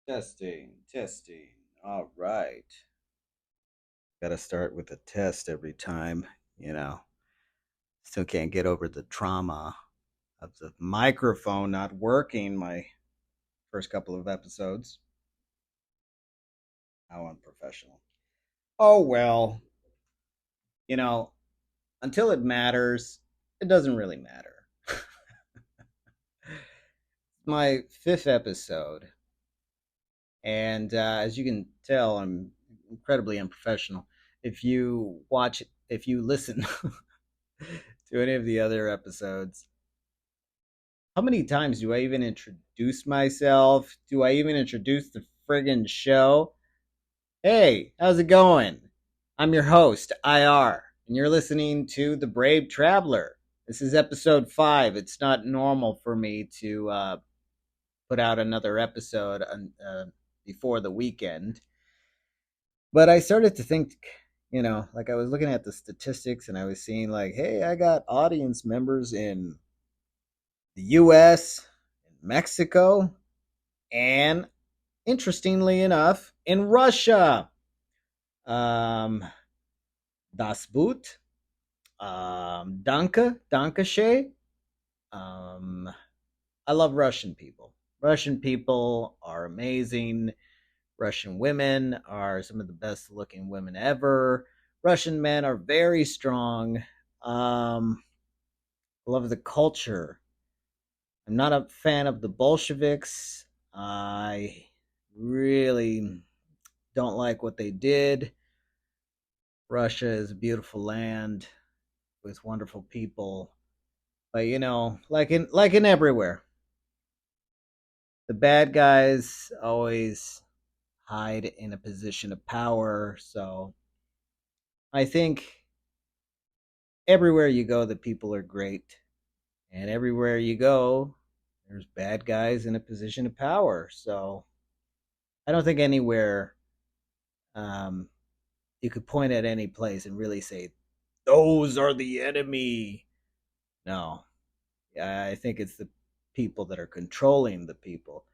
Testing. All right. Got to start with a test every time, you know. Still can't get over the trauma of the microphone not working my first couple of episodes. How unprofessional. Oh, well, you know, until it matters, it doesn't really matter. My fifth episode, and as you can tell, I'm incredibly unprofessional. If you listen to any of the other episodes, how many times do I even introduce myself? Do I even introduce the friggin' show? Hey, how's it going? I'm your host, IR, and you're listening to The Brave Traveler. This is episode 5. It's not normal for me to put out another episode before the weekend. But I started to think, like I was looking at the statistics and I was seeing, like, hey, I got audience members in the US, in Mexico, and interestingly enough, in Russia. Um, Das Boot, Danke Shay. Um, I love Russian people. Russian people are amazing. Russian women are some of the best looking women ever. Russian men are very strong. Love the culture. I'm not a fan of the Bolsheviks. I really don't like what they did. Russia is a beautiful land with wonderful people, but like in everywhere, the bad guys always hide in a position of power. So I think everywhere you go, the people are great, and everywhere you go, there's bad guys in a position of power. So I don't think anywhere um, you could point at any place and really say those are the enemy. No, I think it's the people that are controlling the people,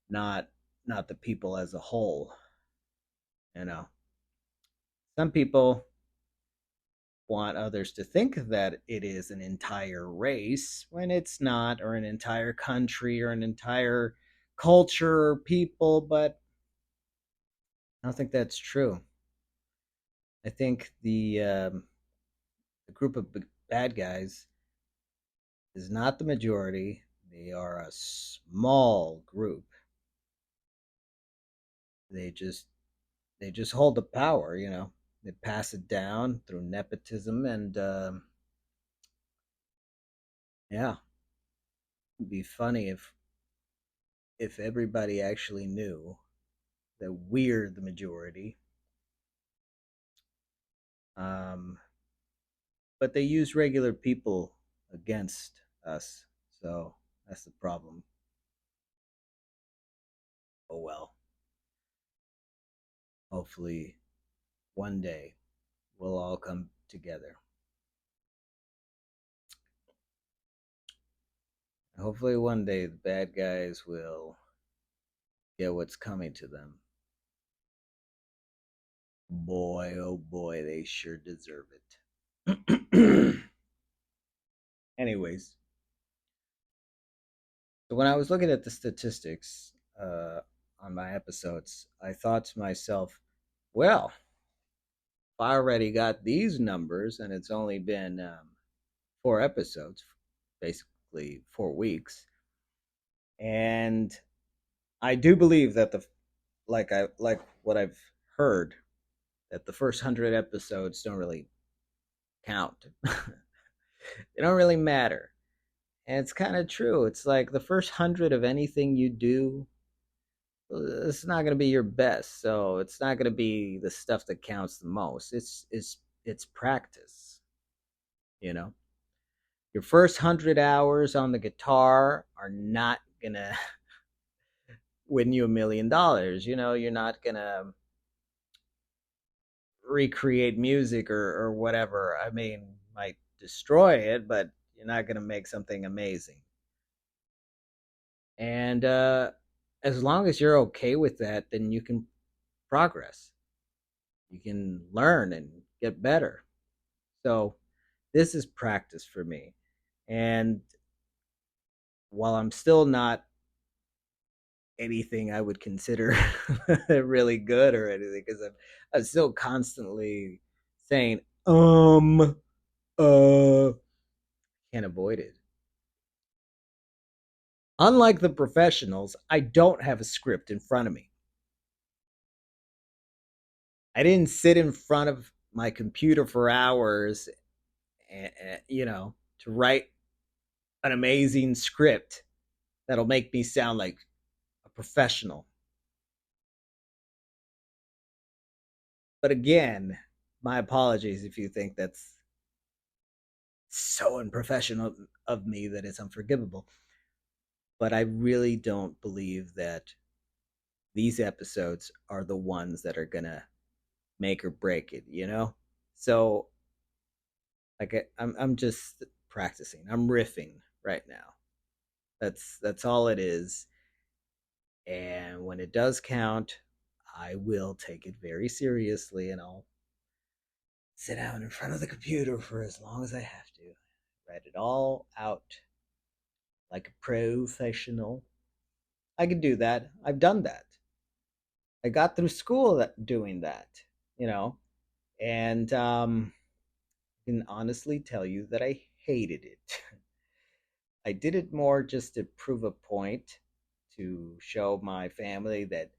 not not the people as a whole. You know, some people want others to think that it is an entire race when it's not, or an entire country, or an entire culture or people, but I don't think that's true. I think the group of bad guys is not the majority. They are a small group. They just they just hold the power. They pass it down through nepotism, and yeah, it'd be funny if everybody actually knew that we're the majority. Um, but they use regular people against us, so that's the problem. Oh well. Hopefully, one day we'll all come together. Hopefully, one day the bad guys will get what's coming to them. Boy, oh boy, they sure deserve it. Anyways, so when I was looking at the statistics on my episodes, I thought to myself, well, if I already got these numbers and it's only been 4 episodes, basically 4 weeks, and I do believe that like what I've heard, that the first 100 episodes don't really count. They don't really matter. And it's kind of true. It's like the first 100 of anything you do, it's not going to be your best. So it's not going to be the stuff that counts the most. It's practice, you know. Your first 100 hours on the guitar are not going to win you $1 million. You're not going to recreate music or whatever. I mean, might destroy it, but you're not going to make something amazing. And as long as you're okay with that, then you can progress. You can learn and get better. So this is practice for me. And while I'm still not anything I would consider really good or anything, because I'm still constantly saying, uh, can't avoid it. Unlike the professionals, I don't have a script in front of me. I didn't sit in front of my computer for hours, to write an amazing script that'll make me sound like a professional. But again, my apologies if you think that's so unprofessional of me that it's unforgivable. But I really don't believe that these episodes are the ones that are gonna make or break it, you know? So like I'm just practicing. I'm riffing right now. That's all it is. And when it does count, I will take it very seriously and I'll sit down in front of the computer for as long as I have to. Write it all out like a professional. I can do that. I've done that. I got through school doing that, you know, and I can honestly tell you that I hated it. I did it more just to prove a point, to show my family that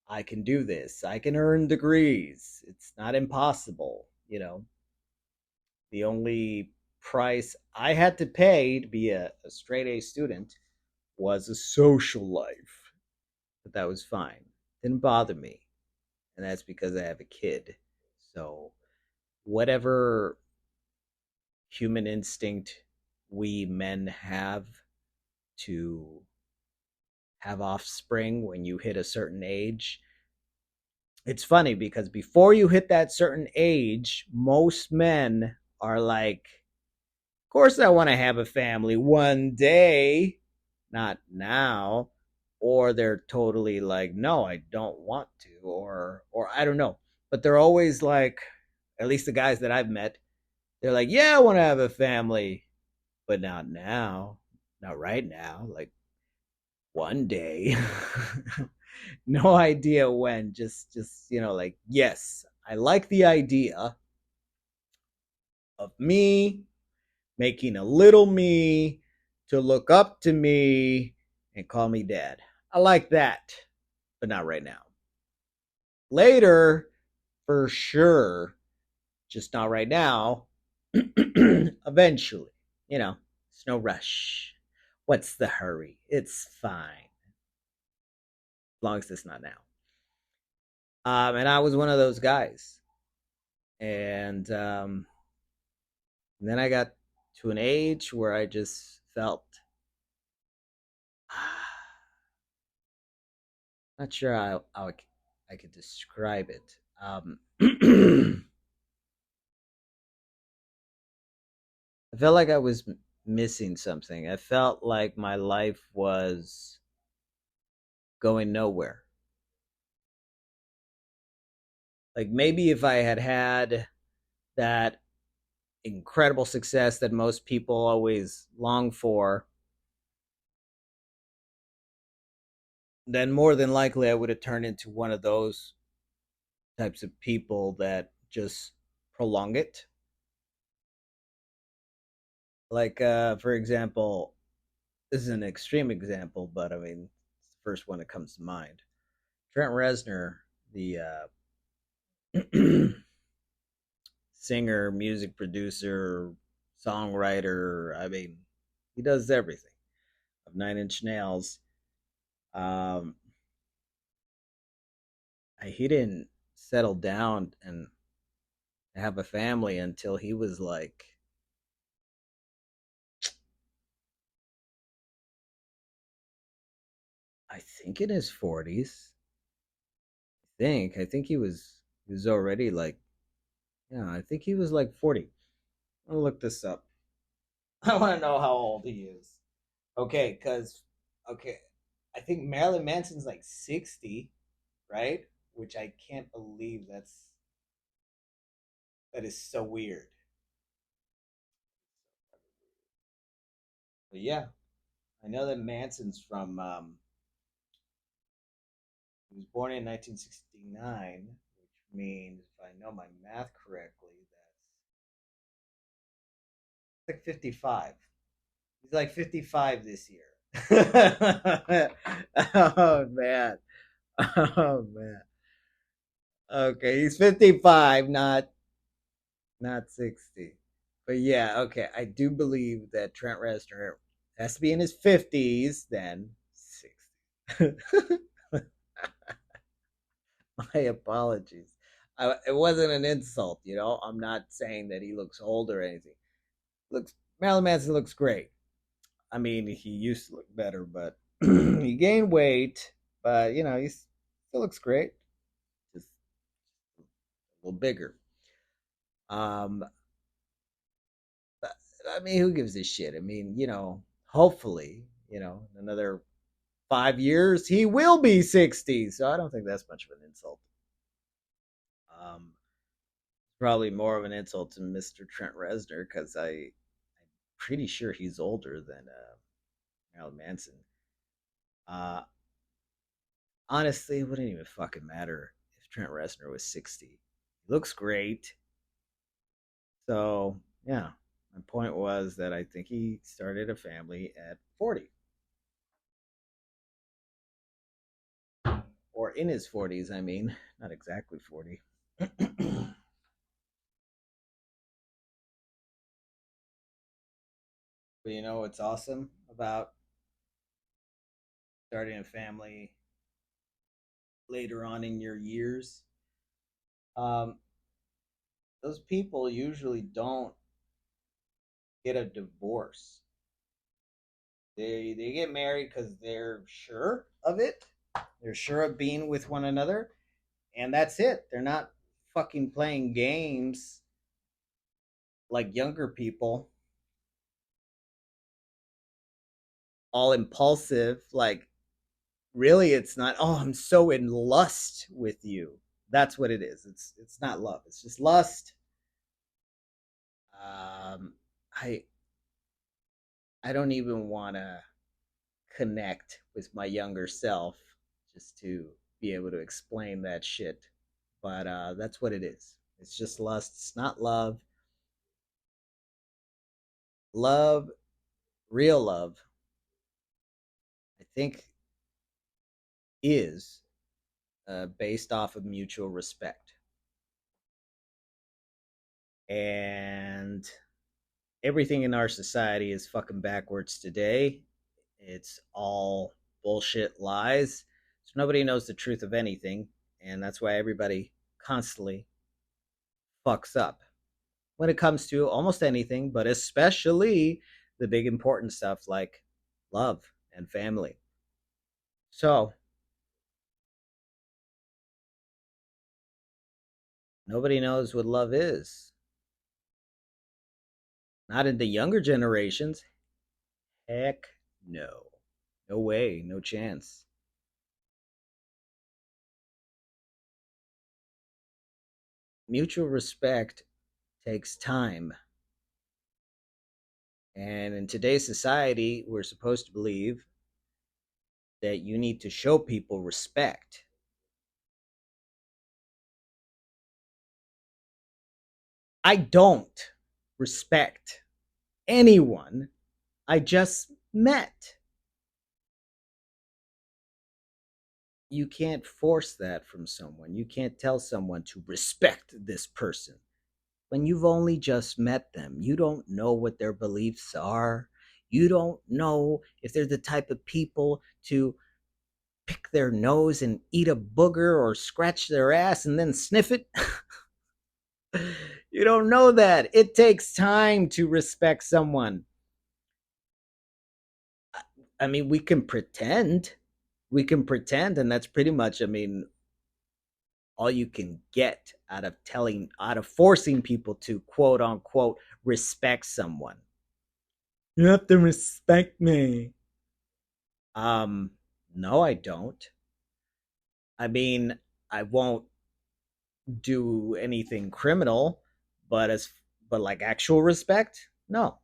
I can do this. I can earn degrees. It's not impossible, you know. The only price I had to pay to be a straight A student was a social life. But that was fine. Didn't bother me. And that's because I have a kid. So, whatever human instinct we men have to have offspring when you hit a certain age, it's funny because before you hit that certain age, most men are like, of course, I want to have a family one day, not now. Or they're totally like, no, I don't want to, or I don't know. But they're always like, at least the guys that I've met, they're like, yeah, I want to have a family, but not now, not right now. Like one day, no idea when. Just like yes, I like the idea of me making a little me to look up to me and call me dad. I like that, but not right now. Later, for sure, just not right now. Eventually, it's no rush. What's the hurry? It's fine, as long as it's not now. And I was one of those guys, and then I got to an age where I just felt not sure how I could describe it. I felt like I was missing something. I felt like my life was going nowhere. Like maybe if I had had that incredible success that most people always long for, then more than likely I would have turned into one of those types of people that just prolong it. Like, for example, this is an extreme example, but I mean, it's the first one that comes to mind. Trent Reznor, the singer, music producer, songwriter. I mean, he does everything. Of Nine Inch Nails. Um, he didn't settle down and have a family until he was like, I think in his 40s. I think he was already like, yeah, I think he was like 40. I'll look this up. I want to know how old he is. Okay, cuz okay. I think Marilyn Manson's like 60, right? Which I can't believe that is so weird. But yeah, I know that Manson's from he was born in 1969, which means if I know my math correctly, that's like 55. He's like 55 this year. Oh man. Oh man. Okay, he's 55, not 60. But yeah, okay, I do believe that Trent Reznor has to be in his 50s, then 60. My apologies. It wasn't an insult, you know. I'm not saying that he looks old or anything. Looks Marilyn Manson looks great. I mean, he used to look better, but he gained weight. But you know, he still looks great, just a little bigger. Um, I mean, who gives a shit? I mean, you know, hopefully, you know, in another 5 years, he will be 60. So I don't think that's much of an insult. Um, Probably more of an insult to Mr. Trent Reznor because I'm pretty sure he's older than Marilyn Manson. Uh, Honestly, it wouldn't even fucking matter if Trent Reznor was 60. He looks great. So, yeah, my point was that I think he started a family at 40 or in his 40s, I mean, not exactly 40. But you know what's awesome about starting a family later on in your years? Um, those people usually don't get a divorce. They get married because they're sure of it. They're sure of being with one another, and that's it. They're not fucking playing games like younger people, all impulsive. Like, really, it's not. Oh, I'm so in lust with you. That's what it is. It's not love. It's just lust. Um, I I don't even want to connect with my younger self just to be able to explain that shit. But that's what it is. It's just lust. It's not love. Love, real love, I think is based off of mutual respect. And everything in our society is fucking backwards today. It's all bullshit lies. So nobody knows the truth of anything. And that's why everybody constantly fucks up when it comes to almost anything, but especially the big important stuff like love and family. So nobody knows what love is. Not in the younger generations. Heck no. No way, no chance. Mutual respect takes time. And in today's society, we're supposed to believe that you need to show people respect. I don't respect anyone I just met. You can't force that from someone. You can't tell someone to respect this person when you've only just met them. You don't know what their beliefs are. You don't know if they're the type of people to pick their nose and eat a booger or scratch their ass and then sniff it. You don't know that. It takes time to respect someone. I mean, we can pretend. We can pretend, and that's pretty much, I mean, all you can get out of forcing people to quote unquote respect someone. You have to respect me. Um, No, I don't. I mean, I won't do anything criminal, but like actual respect, no.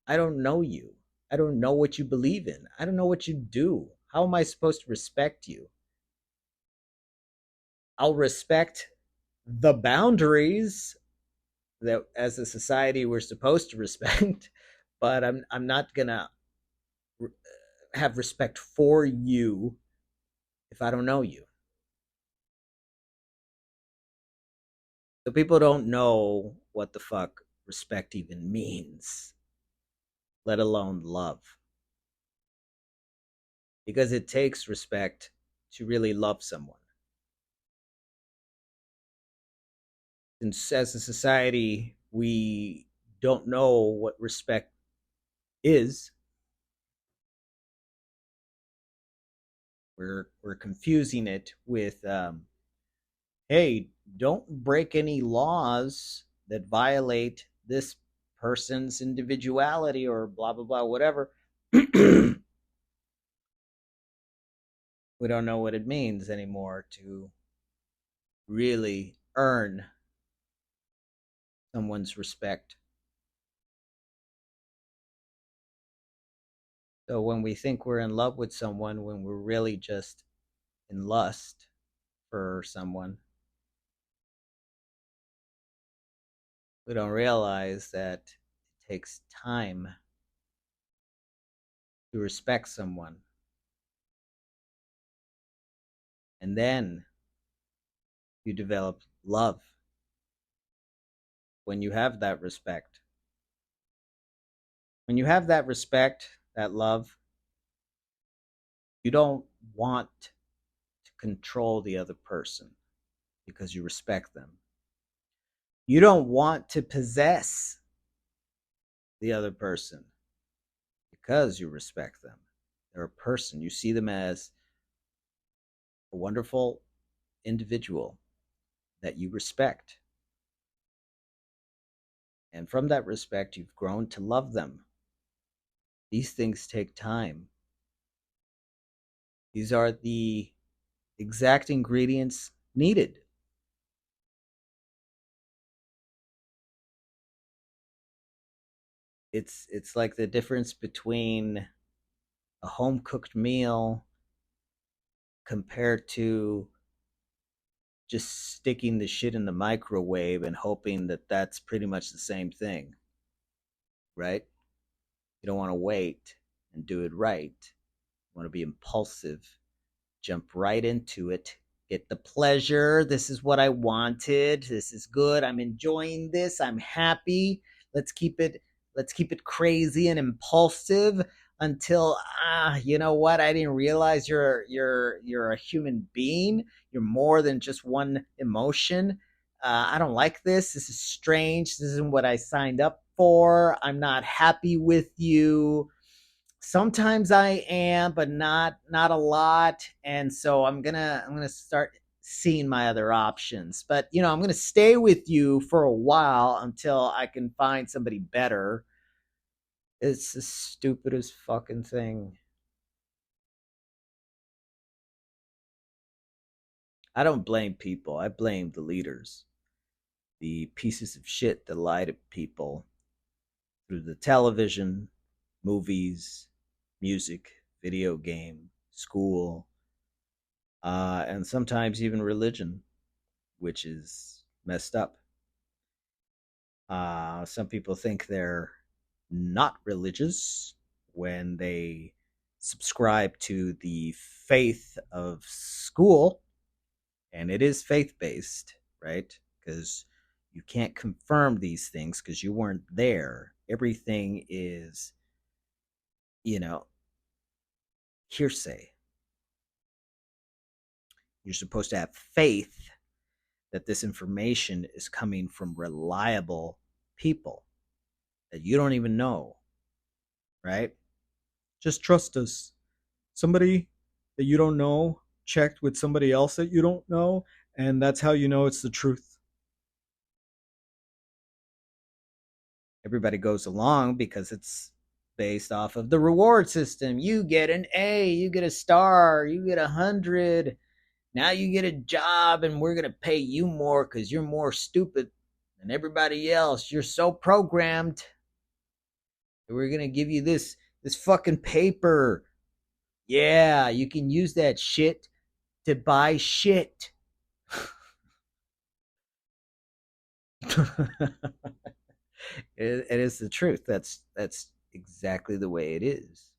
I don't know you. I don't know what you believe in. I don't know what you do. How am I supposed to respect you? I'll respect the boundaries that as a society we're supposed to respect, but I'm not going to have respect for you if I don't know you. So people don't know what the fuck respect even means, let alone love. Because it takes respect to really love someone. Since as a society, we don't know what respect is, we're confusing it with, hey, don't break any laws that violate this person's individuality or blah blah blah whatever. We don't know what it means anymore to really earn someone's respect. So when we think we're in love with someone, when we're really just in lust for someone, we don't realize that it takes time to respect someone. And then you develop love when you have that respect. When you have that respect, that love, you don't want to control the other person because you respect them. You don't want to possess the other person because you respect them. They're a person. You see them as a wonderful individual that you respect. And from that respect, you've grown to love them. These things take time. These are the exact ingredients needed. It's like the difference between a home cooked meal compared to just sticking the shit in the microwave and hoping that that's pretty much the same thing, right? You don't want to wait and do it right. You want to be impulsive, jump right into it, get the pleasure. This is what I wanted. This is good. I'm enjoying this. I'm happy. Let's keep it crazy and impulsive until you know what? I didn't realize you're a human being. You're more than just one emotion. I don't like this. This is strange. This isn't what I signed up for. I'm not happy with you. Sometimes I am, but not a lot. And so I'm gonna start seeing my other options. But I'm gonna stay with you for a while until I can find somebody better. It's the stupidest fucking thing. I don't blame people. I blame the leaders, the pieces of shit that lie to people through the television, movies, music, video game, school, and sometimes even religion, which is messed up. Some people think they're not religious when they subscribe to the faith of school, and it is faith based, right? Because you can't confirm these things because you weren't there. Everything is, you know, hearsay. You're supposed to have faith that this information is coming from reliable people that you don't even know, right? Just trust us. Somebody that you don't know checked with somebody else that you don't know, and that's how you know it's the truth. Everybody goes along because it's based off of the reward system. You get an A, you get a star, you get 100. Now you get a job, and we're gonna pay you more because you're more stupid than everybody else. You're so programmed. We're gonna give you this fucking paper. Yeah, you can use that shit to buy shit. It is the truth. That's exactly the way it is.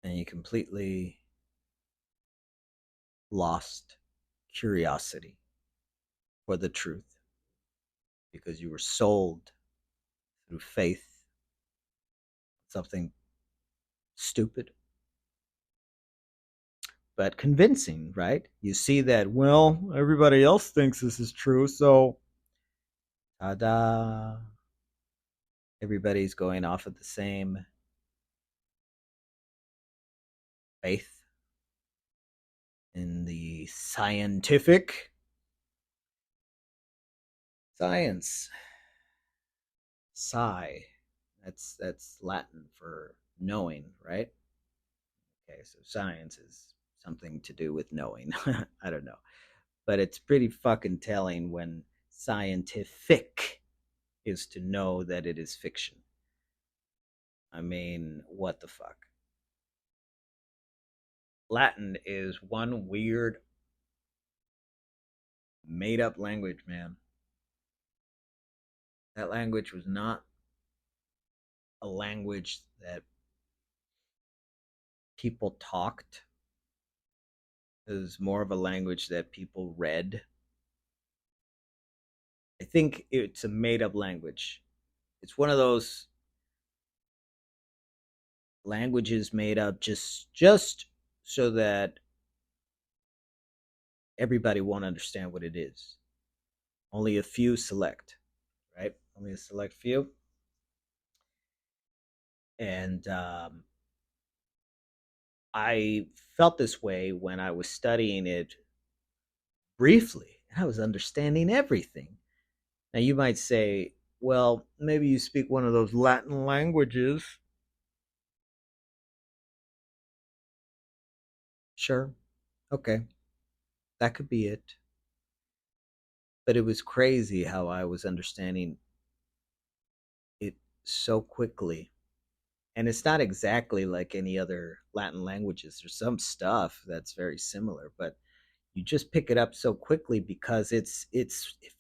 And you completely lost curiosity for the truth because you were sold through faith, something stupid but convincing, right? You see that, well, everybody else thinks this is true, so ta-da. Everybody's going off of the same faith in the scientific science. Psi. That's Latin for knowing, right? Okay, so science is something to do with knowing. I don't know. But it's pretty fucking telling when scientific is to know that it is fiction. I mean, what the fuck? Latin is one weird made up language, man. That language was not a language that people talked. It was more of a language that people read. I think it's a made up language. It's one of those languages made up just so that everybody won't understand what it is. Only a few select, right? Only a select few. And I felt this way when I was studying it briefly, and I was understanding everything. Now, you might say, well, maybe you speak one of those Latin languages. Sure. Okay. That could be it. But it was crazy how I was understanding it so quickly. And it's not exactly like any other Latin languages. There's some stuff that's very similar, but you just pick it up so quickly because it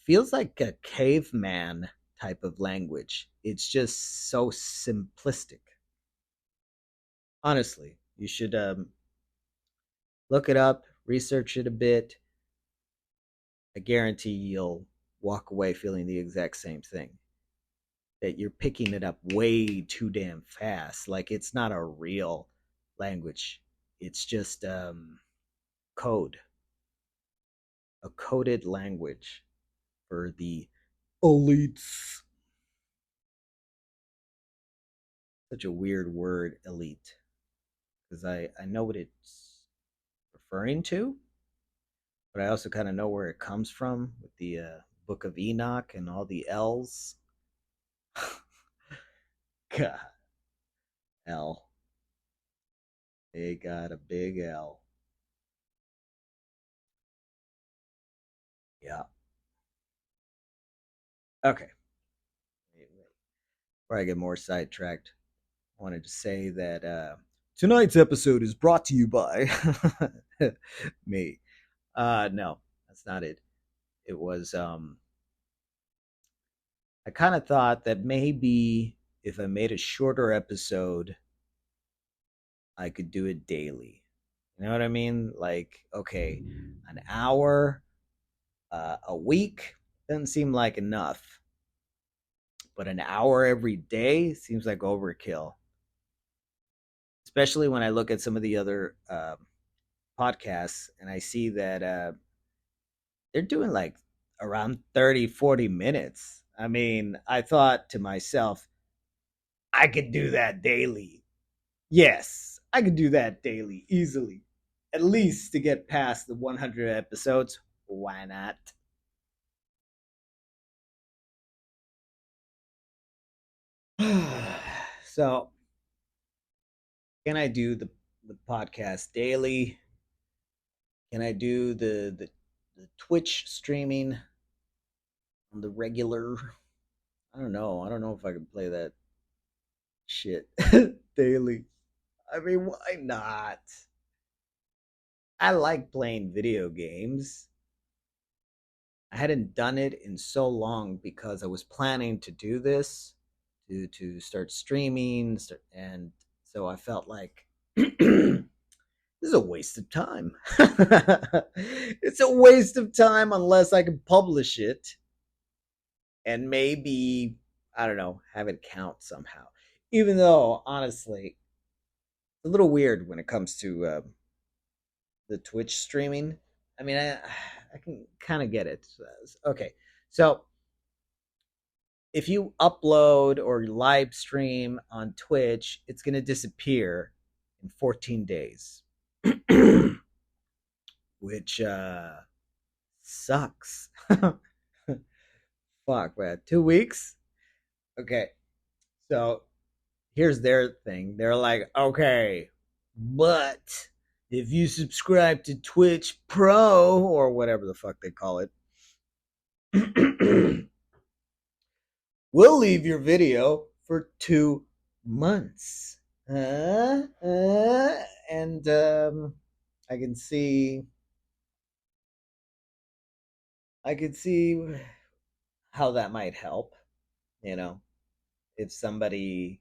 feels like a caveman type of language. It's just so simplistic. Honestly, you should look it up, research it a bit. I guarantee you'll walk away feeling the exact same thing. That you're picking it up way too damn fast. Like it's not a real language. It's just code, a coded language for the elites. Such a weird word, elite, because I know what it's referring to, but I also kind of know where it comes from with the Book of Enoch and all the L's. God, L. They got a big L. Yeah. Okay. Before I get more sidetracked, I wanted to say that tonight's episode is brought to you by me. No, that's not it. It was I kind of thought that maybe if I made a shorter episode, I could do it daily. You know what I mean? Like, okay, an hour a week doesn't seem like enough, but an hour every day seems like overkill. Especially when I look at some of the other podcasts and I see that they're doing like around 30, 40 minutes. I mean, I thought to myself, I could do that daily. Yes, I could do that daily easily. At least to get past the 100 episodes. Why not? So, can I do the podcast daily? Can I do the Twitch streaming on the regular? I don't know. I don't know if I can play that shit daily. I mean, why not? I like playing video games. I hadn't done it in so long because I was planning to do this to start streaming, and so I felt like this is a waste of time. It's a waste of time unless I can publish it and maybe, I don't know, have it count somehow. Even though, honestly, it's a little weird when it comes to the Twitch streaming. I mean, I can kind of get it. Okay, so if you upload or live stream on Twitch, it's going to disappear in 14 days, which sucks. Fuck, man. 2 weeks? Okay. So here's their thing. They're like, okay, but if you subscribe to Twitch Pro or whatever the fuck they call it, we'll leave your video for 2 months. And I can see, I could see how that might help. You know, if somebody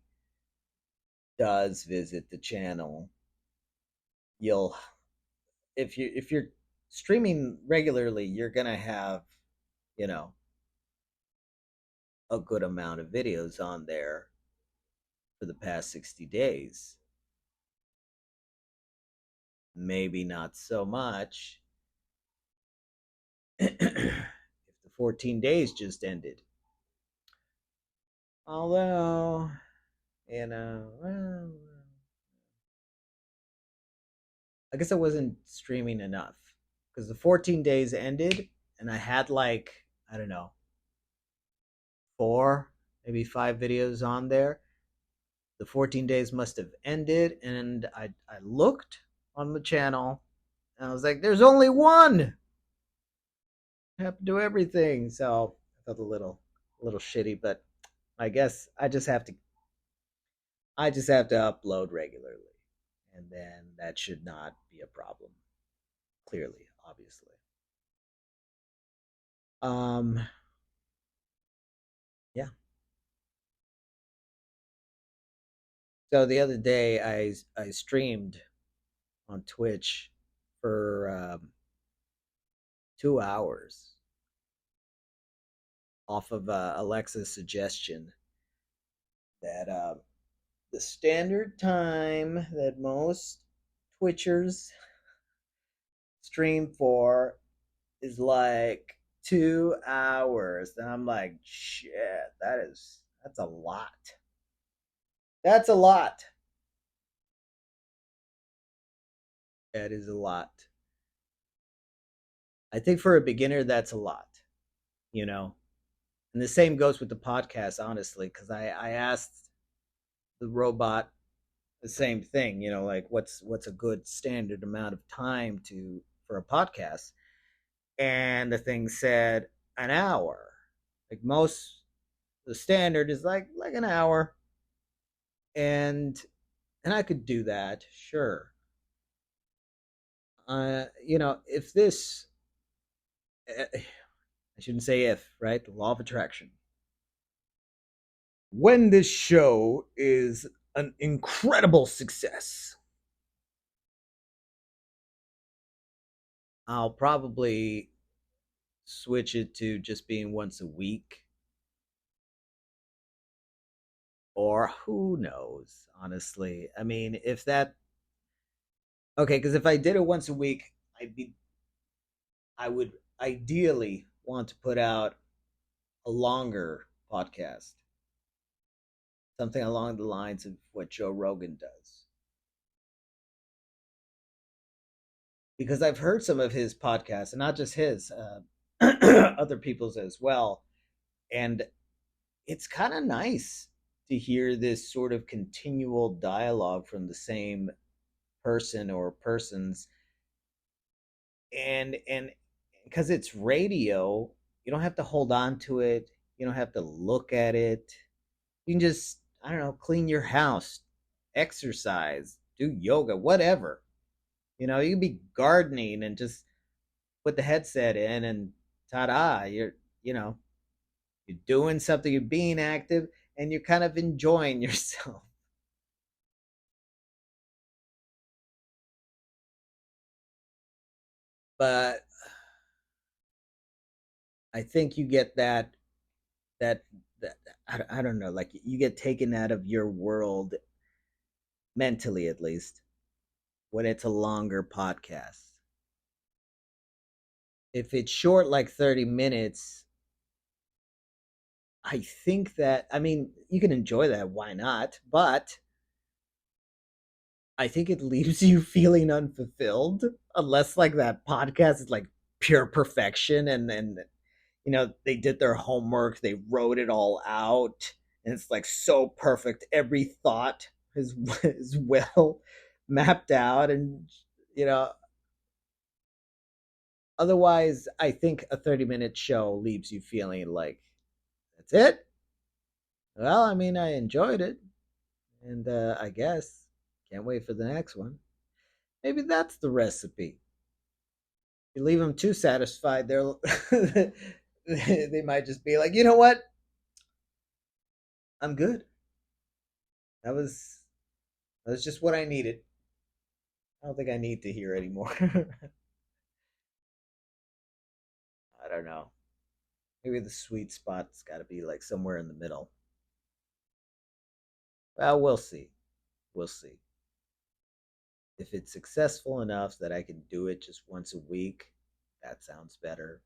does visit the channel, you'll if you're streaming regularly, you're gonna have, you know, a good amount of videos on there for the past 60 days. Maybe not so much if the 14 days just ended. Although, well, I guess I wasn't streaming enough because the 14 days ended and I had like, I don't know, four, maybe five videos on there. The 14 days must have ended, and I looked on the channel and I was like, there's only one. I have to do everything. So I felt a little shitty, but I guess I just have to upload regularly, and then that should not be a problem. Clearly, obviously. Um, yeah. So the other day, I streamed on Twitch for 2 hours off of Alexa's suggestion that the standard time that most Twitchers stream for is like 2 hours. And I'm like, shit, that's a lot. That's a lot. That is a lot. I think for a beginner, that's a lot, you know? And the same goes with the podcast, honestly, because I asked the robot the same thing, like what's a good standard amount of time to for a podcast, and the thing said an hour. Like most, the standard is like an hour, and I could do that, sure. If this, I shouldn't say if, right? The law of attraction. When this show is an incredible success, I'll probably switch it to just being once a week. Or who knows, honestly. I mean, if that okay, because if I did it once a week, I would ideally want to put out a longer podcast, something along the lines of what Joe Rogan does. Because I've heard some of his podcasts, and not just his, other people's as well, and it's kind of nice to hear this sort of continual dialogue from the same person or persons, and because it's radio, you don't have to hold on to it, you don't have to look at it. You can just, I don't know, clean your house, exercise, do yoga, whatever. You can be gardening and just put the headset in, and ta-da, you know you're doing something, you're being active, and you're kind of enjoying yourself. But I think you get that that I don't know, like you get taken out of your world, mentally at least, when it's a longer podcast. If it's short, like 30 minutes, I think that, I mean, you can enjoy that, why not? But I think it leaves you feeling unfulfilled, unless like that podcast is like pure perfection, and they did their homework, they wrote it all out, and it's like so perfect. Every thought is well mapped out, and you know, otherwise, I think a 30-minute show leaves you feeling like, that's it. Well, I mean, I enjoyed it, and I guess can't wait for the next one. Maybe that's the recipe. You leave them too satisfied, they might just be like, you know what, I'm good. That was that's just what I needed. I don't think I need to hear anymore. I don't know. Maybe the sweet spot's got to be like somewhere in the middle. Well, we'll see. We'll see. If it's successful enough that I can do it just once a week, that sounds better.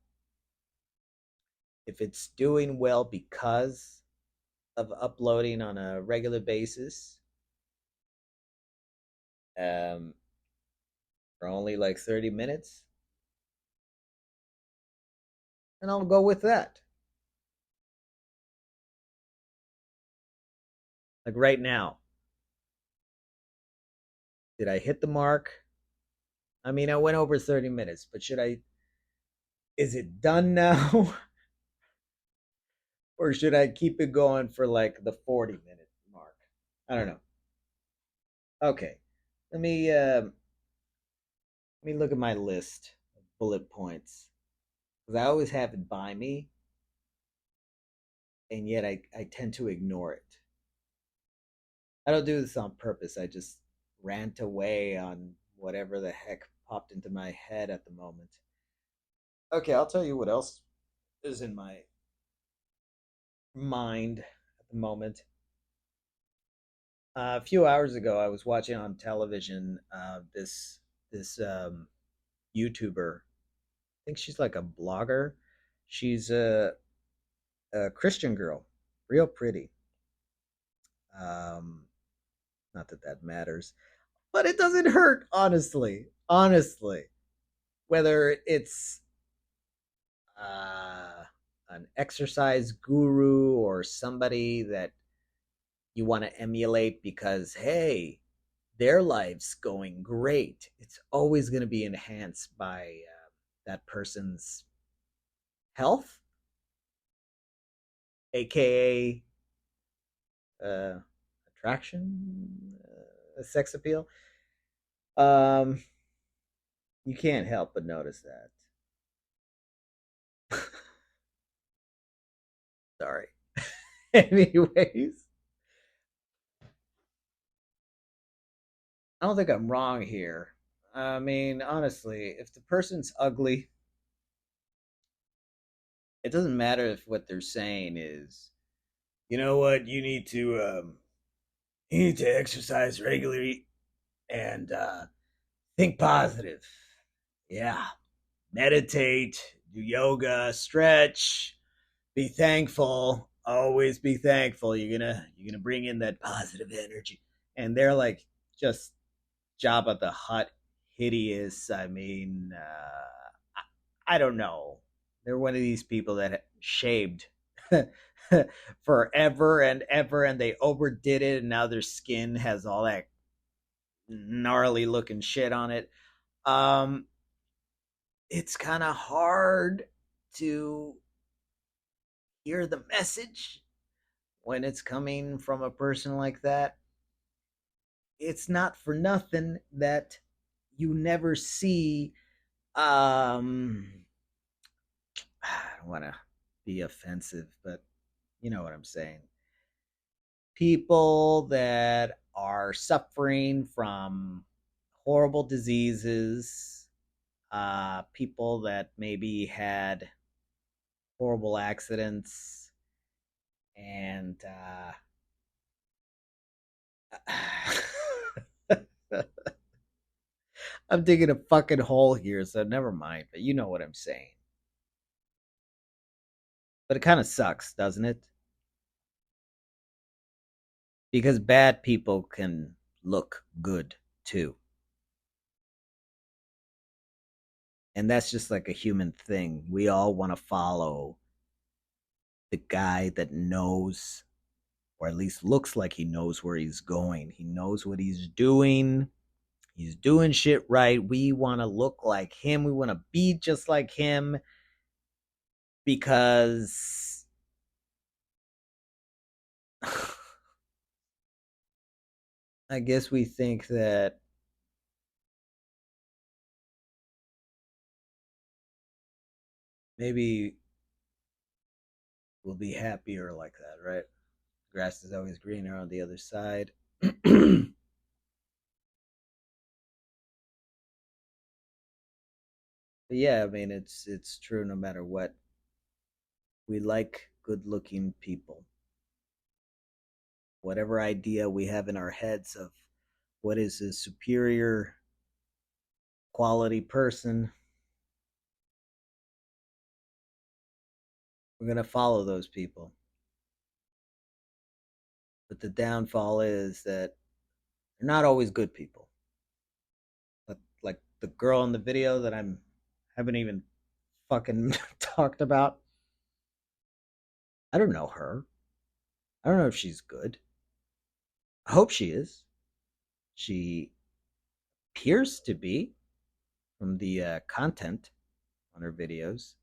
If it's doing well because of uploading on a regular basis, um, for only like 30 minutes, then I'll go with that. Like right now, did I hit the mark? I mean, I went over 30 minutes, but is it done now? Or should I keep it going for like the 40-minute mark? I don't know. Okay. Let me look at my list of bullet points, because I always have it by me, and yet I tend to ignore it. I don't do this on purpose. I just rant away on whatever the heck popped into my head at the moment. Okay, I'll tell you what else is in my mind at the moment. A few hours ago, I was watching on television this YouTuber. I think she's like a blogger. She's a Christian girl, real pretty. Um, Not that that matters, but it doesn't hurt, honestly. Honestly, whether it's uh, an exercise guru or somebody that you want to emulate because, hey, their life's going great, it's always going to be enhanced by that person's health, aka uh, attraction, sex appeal. Um, you can't help but notice that. Sorry. Anyways, I don't think I'm wrong here. I mean, honestly, if the person's ugly, it doesn't matter if what they're saying is, you know what, you need to exercise regularly and think positive. Yeah, meditate, do yoga, stretch, be thankful. Always be thankful. You're gonna bring in that positive energy. And they're like just Jabba the Hutt, hideous. I mean, I don't know. They're one of these people that shaved. forever and ever, and they overdid it, and now their skin has all that gnarly looking shit on it. Um, it's kind of hard to hear the message when it's coming from a person like that. It's not for nothing that you never see. I don't want to be offensive, but you know what I'm saying. People that are suffering from horrible diseases, people that maybe had horrible accidents, and I'm digging a fucking hole here, so never mind. But you know what I'm saying. But it kind of sucks, doesn't it? Because bad people can look good too. And that's just like a human thing. We all want to follow the guy that knows, or at least looks like he knows where he's going. He knows what he's doing. He's doing shit right. We want to look like him. We want to be just like him because I guess we think that maybe we'll be happier like that, right? Grass is always greener on the other side. But yeah, I mean it's true no matter what. We like good looking people. Whatever idea we have in our heads of what is a superior quality person, we're going to follow those people. But the downfall is that they're not always good people. But like the girl in the video that I'm haven't even fucking talked about. I don't know her. I don't know if she's good. I hope she is. She appears to be from the content on her videos.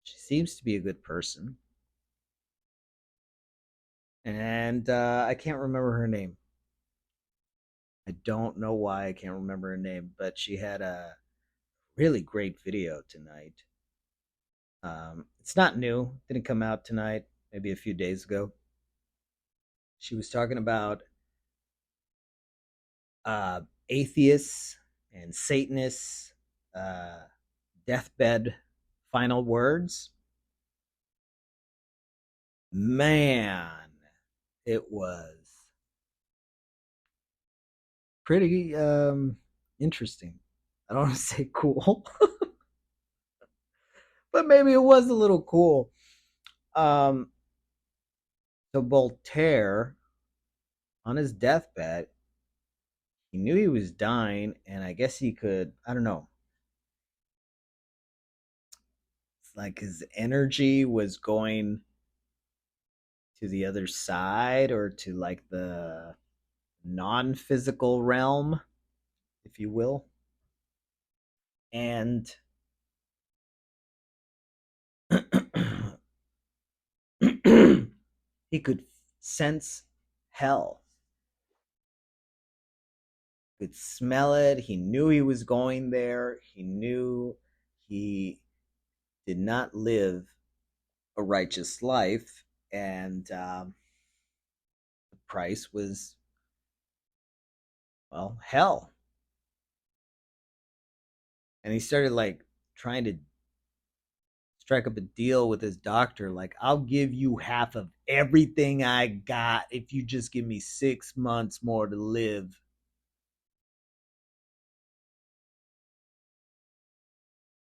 She seems to be a good person. And I can't remember her name. I don't know why I can't remember her name, but she had a really great video tonight. It's not new, didn't come out tonight, maybe a few days ago. She was talking about uh, atheists and Satanists, uh, deathbed final words. Man, it was pretty interesting. I don't want to say cool, but maybe it was a little cool. Um, so Voltaire, on his deathbed, he knew he was dying, and I guess he could. I don't know. It's like his energy was going to the other side, or to like the non-physical realm, if you will, and he could sense hell, could smell it. He knew he was going there. He knew he did not live a righteous life, and the price was, well, hell. And he started like trying to strike up a deal with his doctor, like, I'll give you half of everything I got if you just give me 6 months more to live.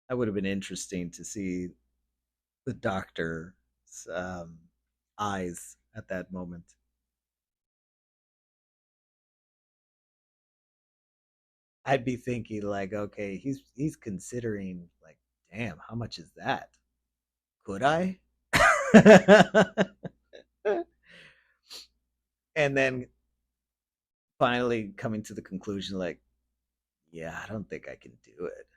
That would have been interesting to see the doctor's um, eyes at that moment. I'd be thinking like, okay, he's considering like, damn, how much is that? Could I? And then finally coming to the conclusion, like, yeah, I don't think I can do it.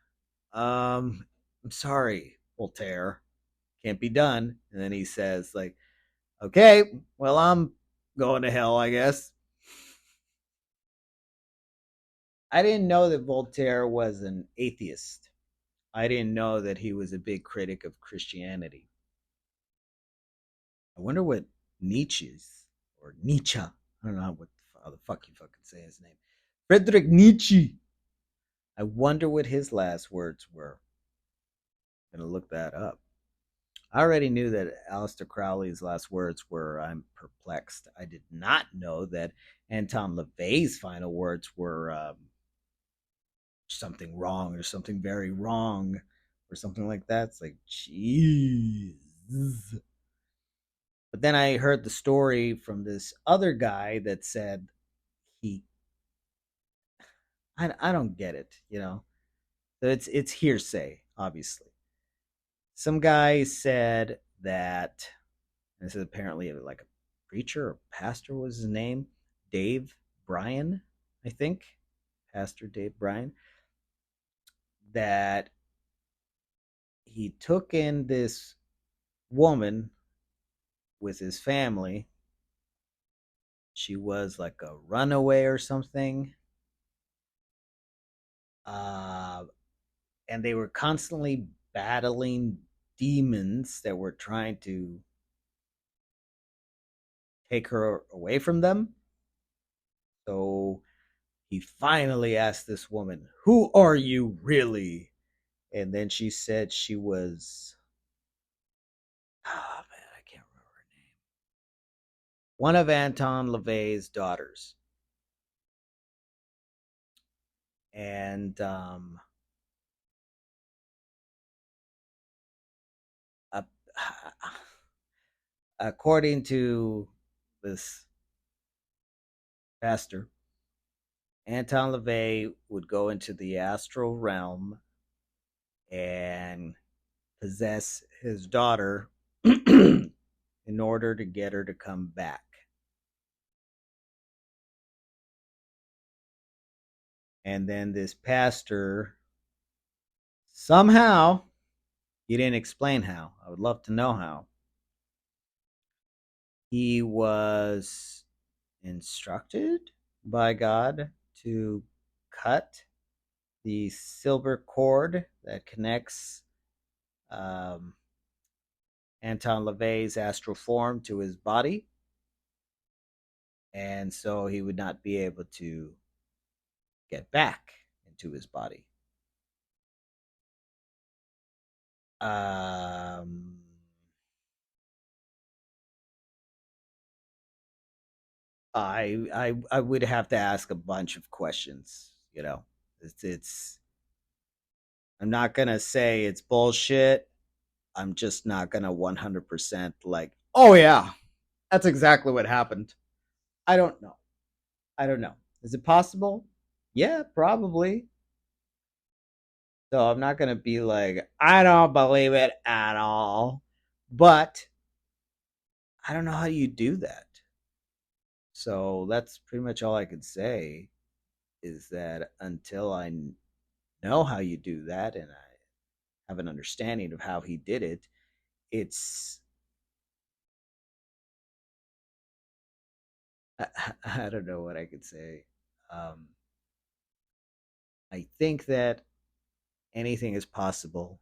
I'm sorry, Voltaire. Can't be done. And then he says, like, okay, well, I'm going to hell, I guess. I didn't know that Voltaire was an atheist. I didn't know that he was a big critic of Christianity. I wonder what Nietzsche's or Nietzsche. I don't know how the fuck you fucking say his name. Friedrich Nietzsche. I wonder what his last words were. I'm gonna look that up. I already knew that Aleister Crowley's last words were "I'm perplexed." I did not know that Anton LaVey's final words were something wrong or something very wrong or something like that. It's like, jeez. But then I heard the story from this other guy that said he, I don't get it, you know. So it's hearsay, obviously. Some guy said that this is apparently like a preacher or pastor was his name, Dave Bryan, I think, Pastor Dave Bryan, that he took in this woman with his family. She was like a runaway or something. Uh, and they were constantly battling demons that were trying to take her away from them. So he finally asked this woman, "Who are you really?" And then she said she was, oh man, I can't remember her name. One of Anton LaVey's daughters. And uh, according to this pastor, Anton LaVey would go into the astral realm and possess his daughter in order to get her to come back. And then this pastor somehow, he didn't explain how. I would love to know how. He was instructed by God to cut the silver cord that connects um, Anton LaVey's astral form to his body. And so he would not be able to get back into his body. Um, I would have to ask a bunch of questions. You know, it's I'm not gonna say it's bullshit. I'm just not gonna 100% like, oh yeah, that's exactly what happened. I don't know. I don't know. Is it possible? Yeah, probably. So I'm not gonna be like, I don't believe it at all. But I don't know how you do that. So that's pretty much all I could say is that until I know how you do that and I have an understanding of how he did it, it's I, I don't know what I could say. Um, I think that anything is possible.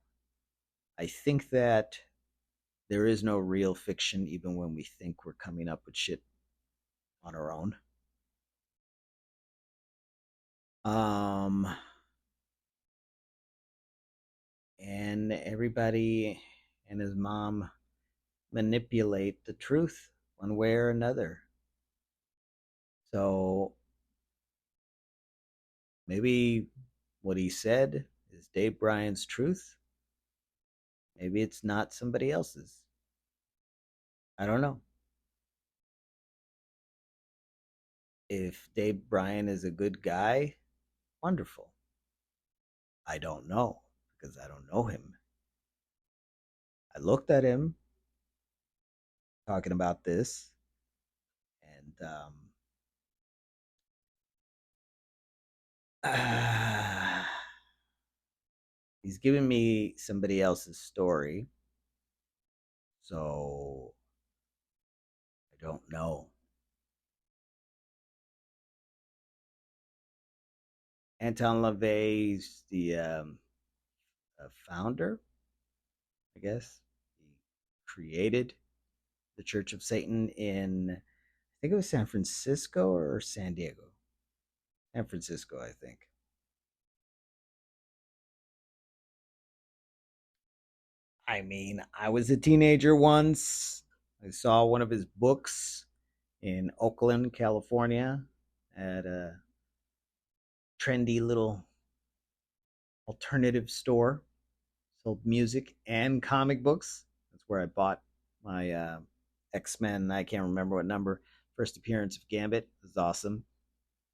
I think that there is no real fiction, even when we think we're coming up with shit on our own. Um, and everybody and his mom manipulate the truth one way or another. So maybe what he said is Dave Bryan's truth. Maybe it's not somebody else's. I don't know. If Dave Bryan is a good guy, wonderful. I don't know because I don't know him. I looked at him. talking about this, and he's giving me somebody else's story, so I don't know. Anton LaVey's the founder, I guess. He created the Church of Satan in, I think it was San Francisco or San Diego. San Francisco, I think. I mean, I was a teenager once. I saw one of his books in Oakland, California, at a trendy little alternative store. Sold music and comic books. That's where I bought my X-Men. I can't remember what number. First appearance of Gambit was awesome.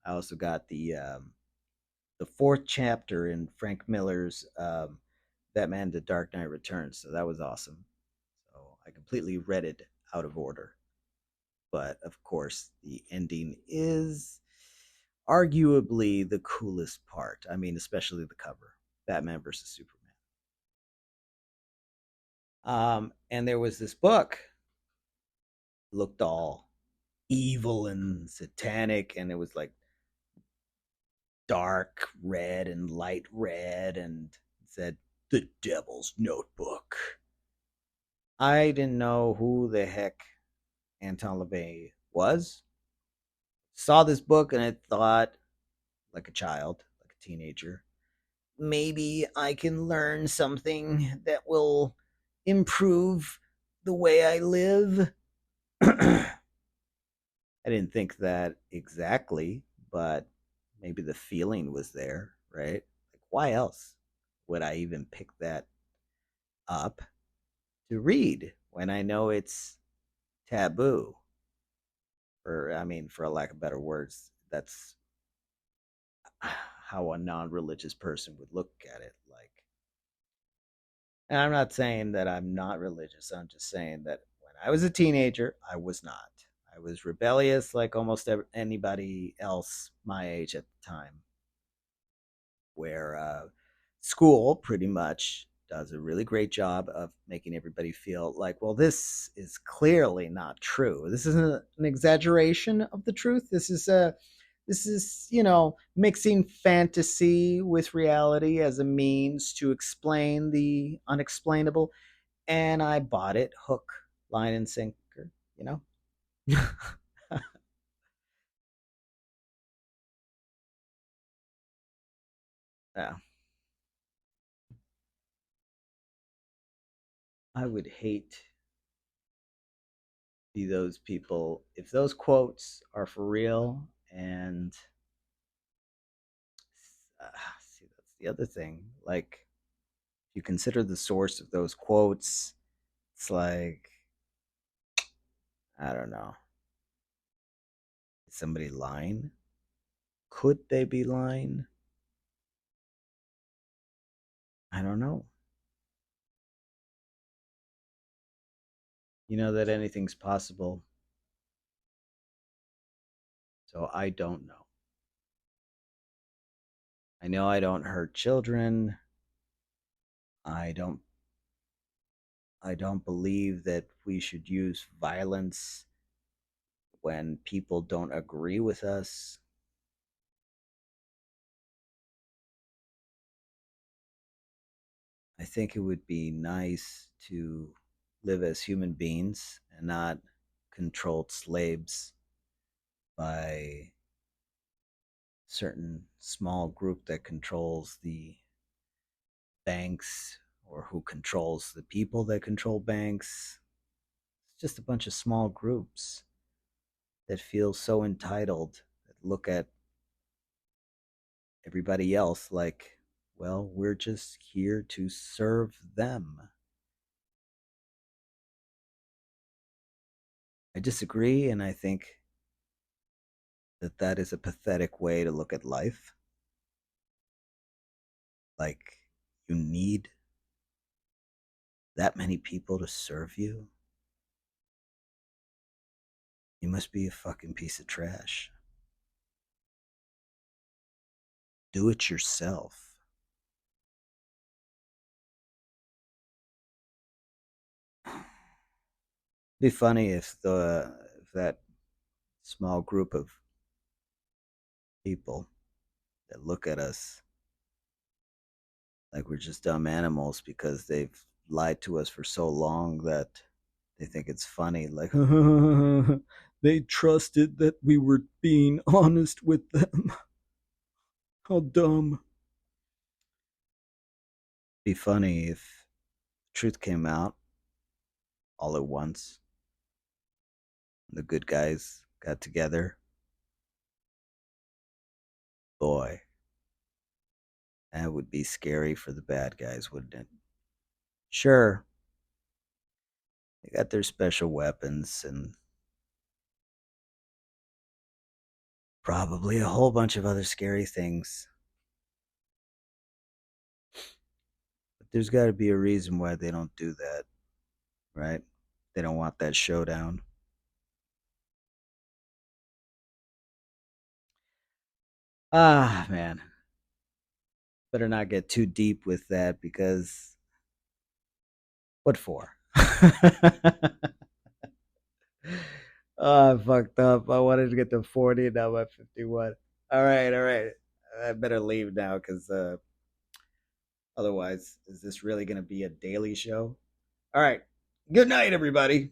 I also got the fourth chapter in Frank Miller's Batman: The Dark Knight Returns. So that was awesome. So I completely read it out of order. But of course, the ending is arguably the coolest part. I mean, especially the cover, Batman versus Superman. And there was this book, looked all evil and satanic, and it was like dark red and light red, and it said the Devil's Notebook. I didn't know who the heck Anton LaVey was. Saw this book and I thought, like a child, like a teenager, maybe I can learn something that will improve the way I live. I didn't think that exactly, but maybe the feeling was there, right? Like, why else would I even pick that up to read when I know it's taboo? Or, I mean, for a lack of better words, that's how a non religious person would look at it. Like, and I'm not saying that I'm not religious. I'm just saying that when I was a teenager, I was not. I was rebellious like almost anybody else my age at the time, where school pretty much does a really great job of making everybody feel like, well, this is clearly not true. This isn't an exaggeration of the truth. This is mixing fantasy with reality as a means to explain the unexplainable. And I bought it hook, line, and sinker. You know. Yeah, I would hate to be those people if those quotes are for real. And see, that's the other thing. Like, if you consider the source of those quotes, it's like, I don't know. Is somebody lying? Could they be lying? I don't know. You know that anything's possible, so I don't know. I know I don't hurt children. I don't I don't believe that we should use violence when people don't agree with us. I think it would be nice to live as human beings and not controlled slaves by certain small group that controls the banks, or who controls the people that control banks. It's just a bunch of small groups that feel so entitled, that look at everybody else like, well, we're just here to serve them. I disagree, and I think that that is a pathetic way to look at life. Like, you need that many people to serve you. You must be a fucking piece of trash. Do it yourself. It'd be funny if that small group of people that look at us like we're just dumb animals because they've lied to us for so long that they think it's funny. Like, they trusted that we were being honest with them. How dumb. It'd be funny if the truth came out all at once. The good guys got together. Boy, that would be scary for the bad guys, wouldn't it? Sure, they got their special weapons and probably a whole bunch of other scary things. But there's got to be a reason why they don't do that, right? They don't want that showdown. Ah, man. Better not get too deep with that because what for? Oh, I fucked up. I wanted to get to 40, now I'm at 51. All right, all right. I better leave now because otherwise, is this really going to be a daily show? All right. Good night, everybody.